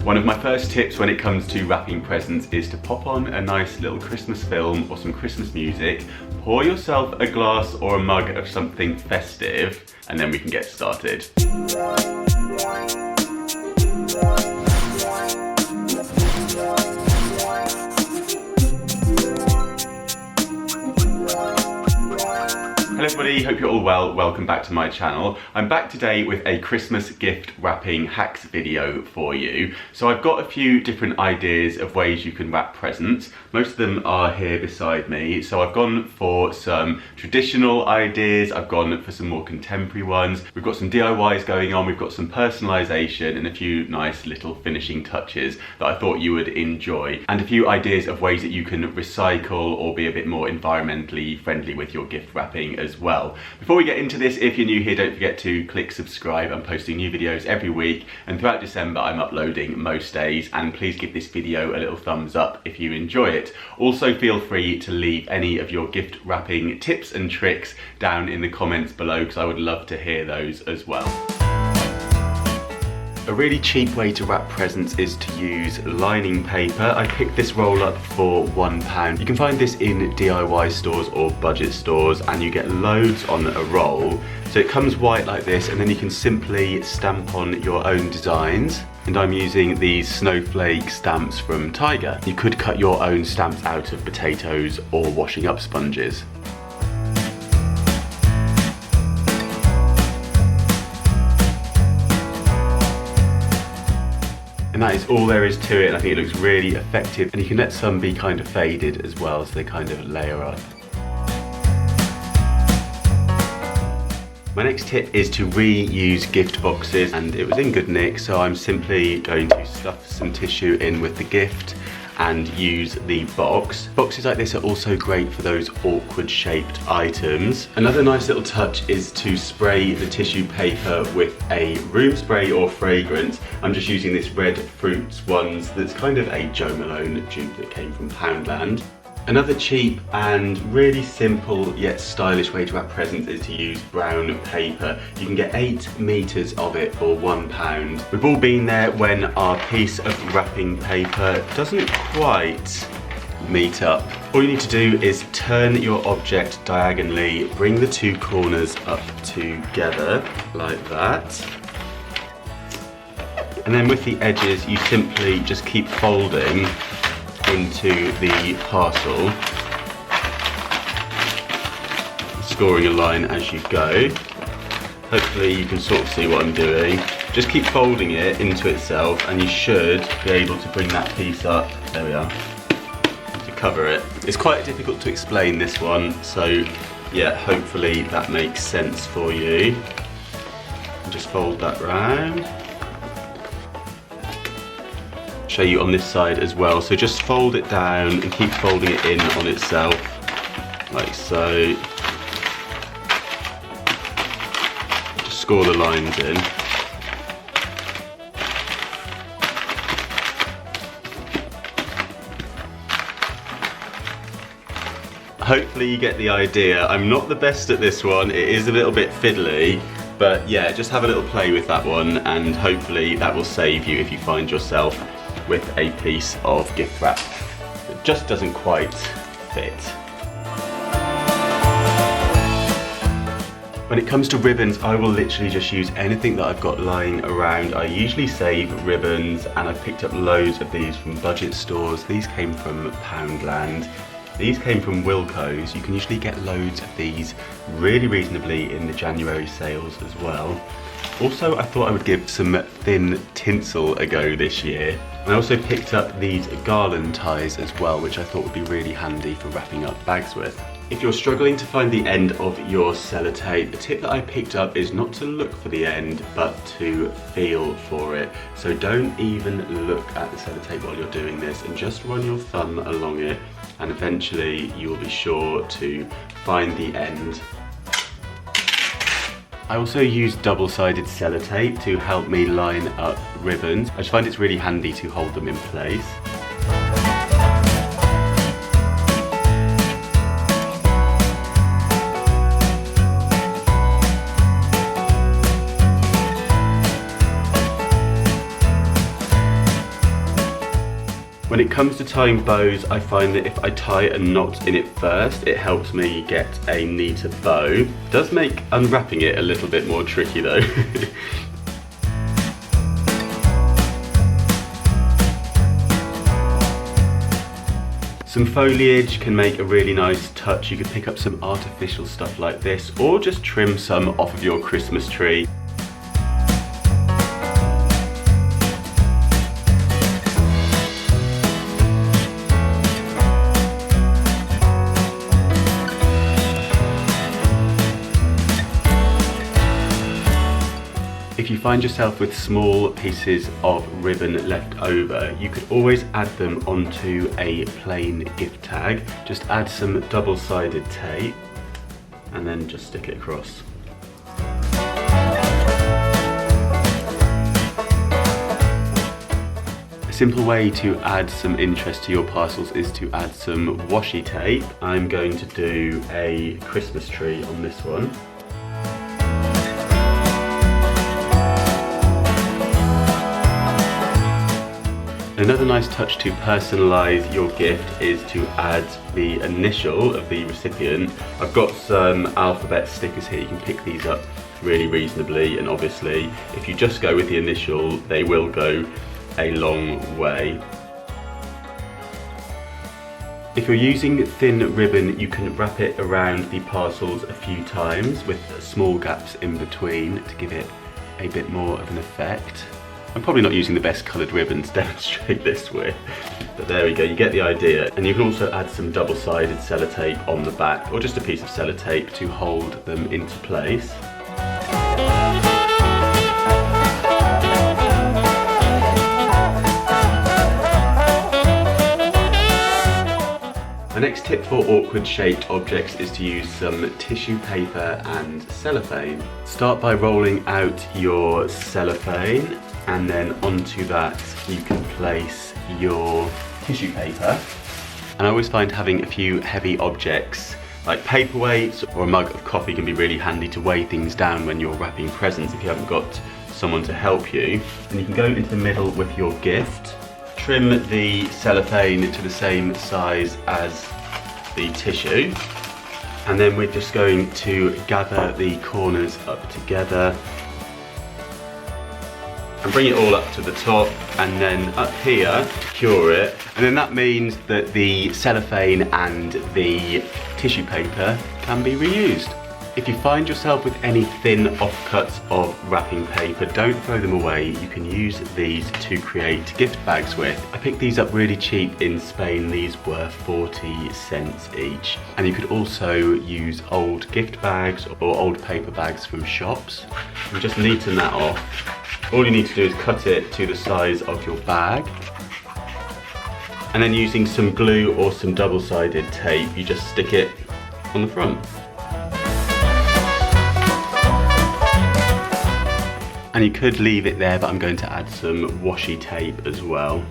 One of my first tips when it comes to wrapping presents is to pop on a nice little Christmas film or some Christmas music, pour yourself a glass or a mug of something festive, and then we can get started. Hello everybody, hope you're all well. Welcome back to my channel. I'm back today with a Christmas gift wrapping hacks video for you. So I've got a few different ideas of ways you can wrap presents. Most of them are here beside me. So I've gone for some traditional ideas, I've gone for some more contemporary ones. We've got some DIYs going on, we've got some personalization and a few nice little finishing touches that I thought you would enjoy. And a few ideas of ways that you can recycle or be a bit more environmentally friendly with your gift wrapping as well. Before we get into this, if you're new here, don't forget to click subscribe. I'm posting new videos every week, and throughout December I'm uploading most days, and please give this video a little thumbs up if you enjoy it. Also feel free to leave any of your gift wrapping tips and tricks down in the comments below, because I would love to hear those as well. A really cheap way to wrap presents is to use lining paper. I picked this roll up for £1. You can find this in DIY stores or budget stores, and you get loads on a roll. So it comes white like this, and then you can simply stamp on your own designs. And I'm using these snowflake stamps from Tiger. You could cut your own stamps out of potatoes or washing up sponges. And that is all there is to it, and I think it looks really effective, and you can let some be kind of faded as well, so they kind of layer up. My next tip is to reuse gift boxes, and it was in good nick, so I'm simply going to stuff some tissue in with the gift and use the box. Boxes like this are also great for those awkward shaped items. Another nice little touch is to spray the tissue paper with a room spray or fragrance. I'm just using this red fruits ones that's kind of a Jo Malone dupe that came from Poundland. Another cheap and really simple yet stylish way to wrap presents is to use brown paper. You can get 8 meters of it for £1. We've all been there when our piece of wrapping paper doesn't quite meet up. All you need to do is turn your object diagonally, bring the two corners up together like that. And then with the edges, you simply just keep folding into the parcel, scoring a line as you go. Hopefully you can sort of see what I'm doing. Just keep folding it into itself, and you should be able to bring that piece up, there we are, to cover it. It's quite difficult to explain this one, so yeah, hopefully that makes sense for you. Just fold that round. Show you on this side as well, so just fold it down and keep folding it in on itself like so. Just score the lines in. Hopefully you get the idea. I'm not the best at this one, it is a little bit fiddly, but yeah, just have a little play with that one, and hopefully that will save you if you find yourself with a piece of gift wrap that just doesn't quite fit. When it comes to ribbons, I will literally just use anything that I've got lying around. I usually save ribbons, and I've picked up loads of these from budget stores. These came from Poundland. These came from Wilko's. You can usually get loads of these really reasonably in the January sales as well. Also, I thought I would give some thin tinsel a go this year. I also picked up these garland ties as well, which I thought would be really handy for wrapping up bags with. If you're struggling to find the end of your sellotape, the tip that I picked up is not to look for the end, but to feel for it. So don't even look at the sellotape while you're doing this, and just run your thumb along it, and eventually you'll be sure to find the end. I also use double-sided sellotape to help me line up ribbons. I just find it's really handy to hold them in place. When it comes to tying bows, I find that if I tie a knot in it first, it helps me get a neater bow. It does make unwrapping it a little bit more tricky though. Some foliage can make a really nice touch. You could pick up some artificial stuff like this, or just trim some off of your Christmas tree. If you find yourself with small pieces of ribbon left over, you could always add them onto a plain gift tag. Just add some double-sided tape and then just stick it across. A simple way to add some interest to your parcels is to add some washi tape. I'm going to do a Christmas tree on this one. Another nice touch to personalise your gift is to add the initial of the recipient. I've got some alphabet stickers here. You can pick these up really reasonably, and obviously if you just go with the initial, they will go a long way. If you're using thin ribbon, you can wrap it around the parcels a few times with small gaps in between to give it a bit more of an effect. I'm probably not using the best coloured ribbon to demonstrate this with, but there we go, you get the idea. And you can also add some double-sided sellotape on the back, or just a piece of sellotape to hold them into place. The next tip for awkward shaped objects is to use some tissue paper and cellophane. Start by rolling out your cellophane, and then onto that you can place your tissue paper. And I always find having a few heavy objects like paperweights or a mug of coffee can be really handy to weigh things down when you're wrapping presents if you haven't got someone to help you. And you can go into the middle with your gift. Trim the cellophane to the same size as the tissue, and then we're just going to gather the corners up together and bring it all up to the top, and then up here cure it, and then that means that the cellophane and the tissue paper can be reused. If you find yourself with any thin offcuts of wrapping paper, don't throw them away. You can use these to create gift bags with. I picked these up really cheap in Spain. These were 40 cents each. And you could also use old gift bags or old paper bags from shops. You just neaten that off. All you need to do is cut it to the size of your bag. And then using some glue or some double-sided tape, you just stick it on the front. And you could leave it there, but I'm going to add some washi tape as well.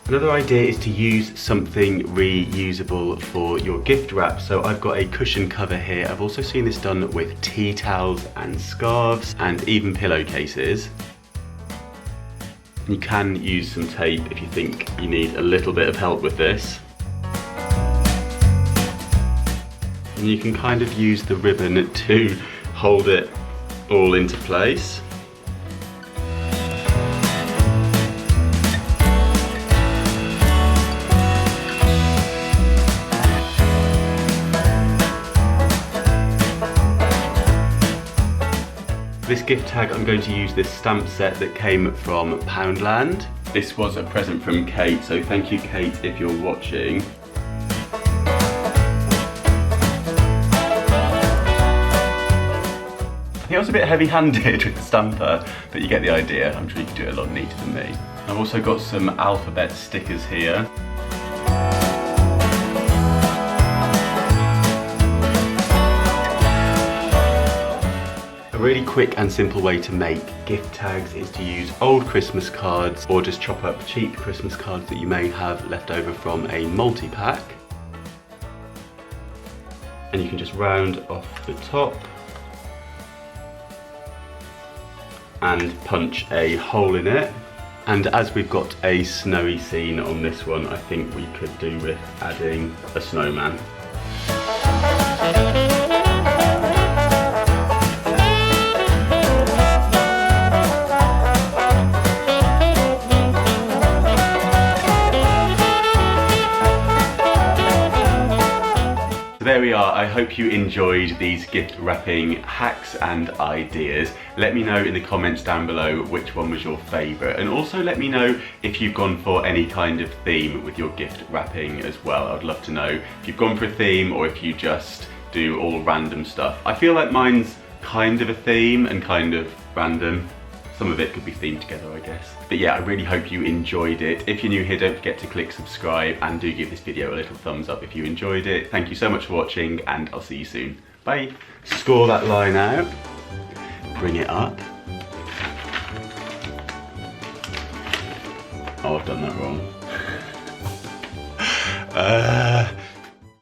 Another idea is to use something reusable for your gift wrap. So I've got a cushion cover here. I've also seen this done with tea towels and scarves and even pillowcases. You can use some tape if you think you need a little bit of help with this. And you can kind of use the ribbon to hold it all into place. For this gift tag, I'm going to use this stamp set that came from Poundland. This was a present from Kate, so thank you, Kate, if you're watching. I think I was a bit heavy-handed with the stamper, but you get the idea. I'm sure you can do it a lot neater than me. I've also got some alphabet stickers here. A really quick and simple way to make gift tags is to use old Christmas cards, or just chop up cheap Christmas cards that you may have left over from a multi-pack. and you can just round off the top and punch a hole in it. And as we've got a snowy scene on this one, I think we could do with adding a snowman. There we are. I hope you enjoyed these gift wrapping hacks and ideas. Let me know in the comments down below which one was your favourite, and also let me know if you've gone for any kind of theme with your gift wrapping as well. I'd love to know if you've gone for a theme or if you just do all random stuff. I feel like mine's kind of a theme and kind of random. Some of it could be themed together, I guess. But yeah, I really hope you enjoyed it. If you're new here, don't forget to click subscribe and do give this video a little thumbs up if you enjoyed it. Thank you so much for watching, and I'll see you soon. Bye. Score that line out. Bring it up. Oh, I've done that wrong.